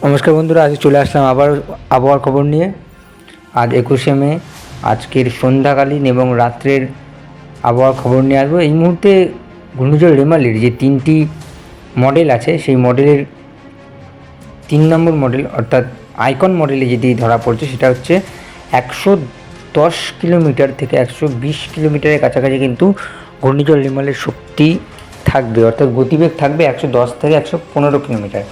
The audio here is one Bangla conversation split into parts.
নমস্কার বন্ধুরা, আজকে চলে আসলাম আবার আবহাওয়ার খবর নিয়ে। আজ 21শে মে, আজকের সন্ধ্যাকালীন এবং রাত্রের আবহাওয়ার খবর নিয়ে আসবো। এই মুহূর্তে ঘূর্ণিঝড় রেমালের যে 3টি মডেল আছে, সেই মডেলের 3 নম্বর মডেল অর্থাৎ আইকন মডেলে যেটি ধরা পড়ছে সেটা হচ্ছে 110 কিলোমিটার থেকে 120 কিলোমিটারের কাছাকাছি কিন্তু ঘূর্ণিঝড় রেমালের শক্তি থাকবে, অর্থাৎ গতিবেগ থাকবে 110 থেকে 115 কিলোমিটার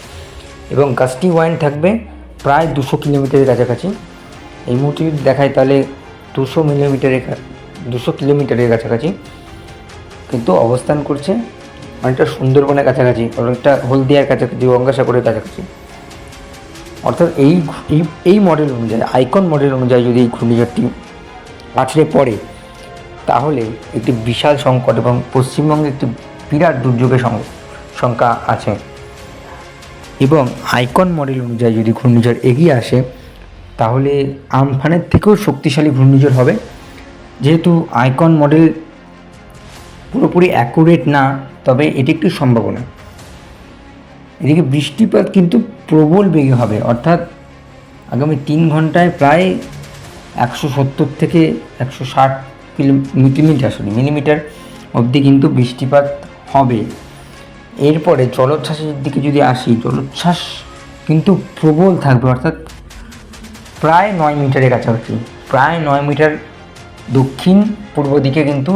এবং গাস্টি ওয়াইন্ড থাকবে প্রায় 200 কিলোমিটারের কাছাকাছি। এই মুহূর্তে যদি দেখায় তাহলে 200 কিলোমিটারের কাছাকাছি কিন্তু অবস্থান করছে, অনেকটা সুন্দরবনের কাছাকাছি, অনেকটা হলদিয়ার কাছাকাছি, গঙ্গাসাগরের কাছাকাছি। অর্থাৎ এই মডেল অনুযায়ী, আইকন মডেল অনুযায়ী যদি এই ঘূর্ণিঝড়টি আছড়ে পড়ে তাহলে একটি বিশাল সংকট এবং পশ্চিমবঙ্গে একটি বিরাট দুর্যোগের সংখ্যা আছে। এবং আইকন মডেল অনুযায়ী যদি ঘূর্ণিঝড় এগিয়ে আসে তাহলে আমফানের থেকেও শক্তিশালী ঘূর্ণিঝড় হবে। যেহেতু আইকন মডেল পুরোপুরি অ্যাকুরেট না, তবে এটি একটি সম্ভাবনা। এদিকে বৃষ্টিপাত কিন্তু প্রবল বেগে হবে, অর্থাৎ আগামী 3 ঘন্টায় প্রায় 170 থেকে 160 মিলিমিটার অবধি কিন্তু বৃষ্টিপাত হবে। এরপরে জলোচ্ছ্বাসের দিকে যদি আসি, জলোচ্ছ্বাস কিন্তু প্রবল থাকবে, অর্থাৎ প্রায় 9 মিটারের কাছাকাছি, প্রায় 9 মিটার দক্ষিণ পূর্ব দিকে কিন্তু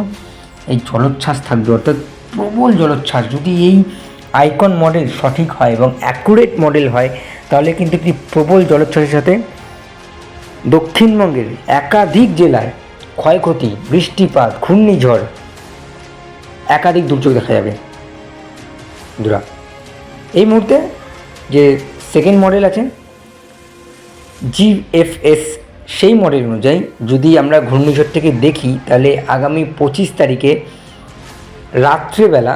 এই জলোচ্ছ্বাস থাকবে, অর্থাৎ প্রবল জলোচ্ছ্বাস। যদি এই আইকন মডেল সঠিক হয় এবং অ্যাকুরেট মডেল হয় তাহলে কিন্তু একটি প্রবল জলোচ্ছ্বাসের সাথে দক্ষিণবঙ্গের একাধিক জেলায় ক্ষয়ক্ষতি, বৃষ্টিপাত, ঘূর্ণিঝড়, একাধিক দুর্যোগ দেখা যাবে। এই মুহূর্তে যে সেকেন্ড মডেল আছে জিএফএস, সেই মডেল অনুযায়ী যদি আমরা ঘূর্ণিঝড়টাকে দেখি তাহলে আগামী 25 তারিখে রাত্রেবেলা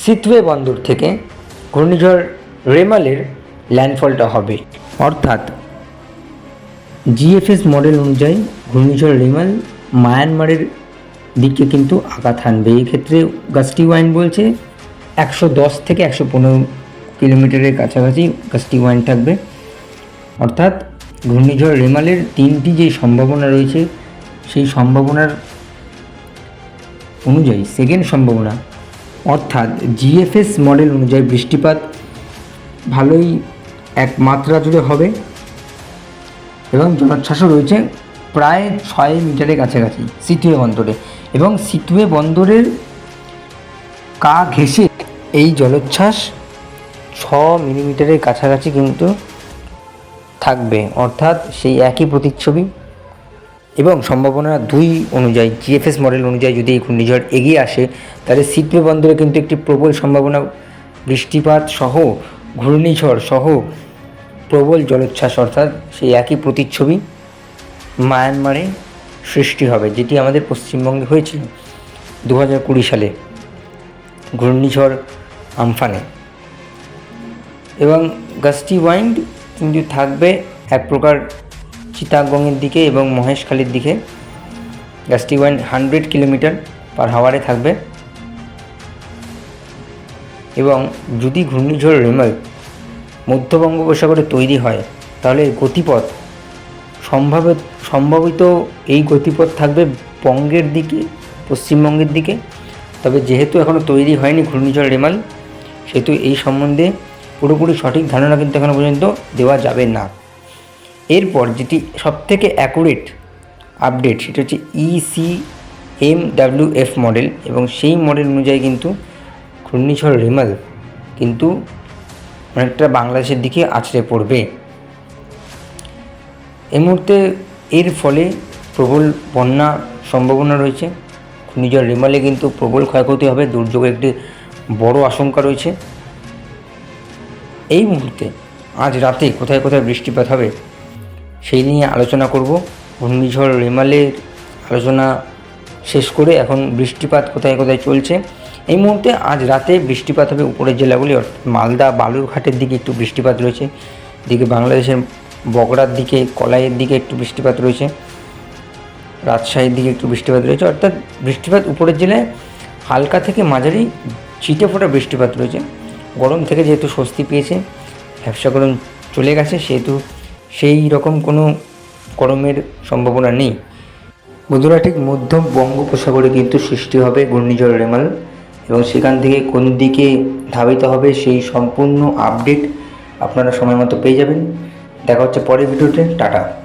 সিটওয়ে বন্দর থেকে ঘূর্ণিঝড় রেমালের ল্যান্ডফলটা হবে। অর্থাৎ জিএফএস মডেল অনুযায়ী ঘূর্ণিঝড় রেমাল মায়ানমারের দিকে কিন্তু আঘাত হানবে। এই ক্ষেত্রে গাস্টি ওয়াইন্ড বলছে 110 থেকে 115 কিলোমিটারের কাছাকাছি গাস্টি ওয়াইন্ড থাকবে। অর্থাৎ ঘূর্ণিঝড় রেমালের 3টি যে সম্ভাবনা রয়েছে সেই সম্ভাবনার অনুযায়ী সেকেন্ড সম্ভাবনা অর্থাৎ জিএফএস মডেল অনুযায়ী বৃষ্টিপাত ভালোই এক মাত্রা জুড়ে হবে এবং জলোচ্ছ্বাসও রয়েছে প্রায় 6 মিটারের কাছাকাছি সিটওয়ে বন্দরে, এবং সিটওয়ে বন্দরের কা ঘেঁষে এই জলোচ্ছ্বাস 6 মিলিমিটারের কাছাকাছি কিন্তু থাকবে, অর্থাৎ সেই একই প্রতিচ্ছবি। এবং সম্ভাবনা 2 অনুযায়ী, জিএফএস মডেল অনুযায়ী যদি এই ঘূর্ণিঝড় এগিয়ে আসে তাহলে সিটওয়ে বন্দরে কিন্তু একটি প্রবল সম্ভাবনা, বৃষ্টিপাত সহ ঘূর্ণিঝড় সহ প্রবল জলোচ্ছ্বাস, অর্থাৎ সেই একই প্রতিচ্ছবি মায়ানমারে সৃষ্টি হবে, যেটি আমাদের পশ্চিমবঙ্গে হয়েছিল 2020 সালে ঘূর্ণিঝড় আমফানে। এবং গাস্টি ওয়াইন্ড কিন্তু থাকবে এক প্রকার চিটাগংয়ের দিকে এবং মহেশখালীর দিকে। গাস্টি ওয়াইন্ড 100 কিলোমিটার পার হাওয়ারে থাকবে। এবং যদি ঘূর্ণিঝড় রেমাল মধ্য বঙ্গোপসাগরে তৈরি হয় তাহলে গতিপথ সম্ভাবিত এই গতিপথ থাকবে বঙ্গের দিকে, পশ্চিমবঙ্গের দিকে। তবে যেহেতু এখনও তৈরি হয়নি ঘূর্ণিঝড় রেমাল, সেহেতু এই সম্বন্ধে পুরোপুরি সঠিক ধারণা কিন্তু এখনও পর্যন্ত দেওয়া যাবে না। এরপর যেটি সবথেকে অ্যাকুরেট আপডেট সেটা হচ্ছে ECMWF মডেল, এবং সেই মডেল অনুযায়ী কিন্তু ঘূর্ণিঝড় রেমাল কিন্তু অনেকটা বাংলাদেশের দিকে আছড়ে পড়বে। এই মুহূর্তে এর ফলে প্রবল বন্যা সম্ভাবনা রয়েছে। ঘূর্ণিঝড় রেমালে কিন্তু প্রবল ক্ষয়ক্ষতি হবে, দুর্যোগের একটি বড় আশঙ্কা রয়েছে। এই মুহূর্তে আজ রাতে কোথায় কোথায় বৃষ্টিপাত হবে সেই নিয়ে আলোচনা করব। ঘূর্ণিঝড় রেমালের আলোচনা শেষ করে এখন বৃষ্টিপাত কোথায় কোথায় চলছে। এই মুহূর্তে আজ রাতে বৃষ্টিপাত হবে উপরের জেলাগুলি, অর্থাৎ মালদা, বালুরঘাটের দিকে একটু বৃষ্টিপাত রয়েছে, দিকে বাংলাদেশের বগুড়ার দিকে, কলাইয়ের দিকে একটু বৃষ্টিপাত রয়েছে, রাজশাহীর দিকে একটু বৃষ্টিপাত রয়েছে। অর্থাৎ বৃষ্টিপাত উপরের জেলায় হালকা থেকে মাঝারি ছিটে ফোটা বৃষ্টিপাত রয়েছে। গরম থেকে যেহেতু স্বস্তি পেয়েছে, ব্যবসা করুন চলে গেছে, সেহেতু সেই রকম কোনো গরমের সম্ভাবনা নেই। বন্ধুরা, ঠিক মধ্য বঙ্গোপসাগরে কিন্তু সৃষ্টি হবে ঘূর্ণিঝড় রেমাল, এবং সেখান থেকে কোন দিকে ধাবিত হবে সেই সম্পূর্ণ আপডেট আপনারা সময় মতো পেয়ে যাবেন। দেখা হচ্ছে পরের ভিডিওতে। টাটা।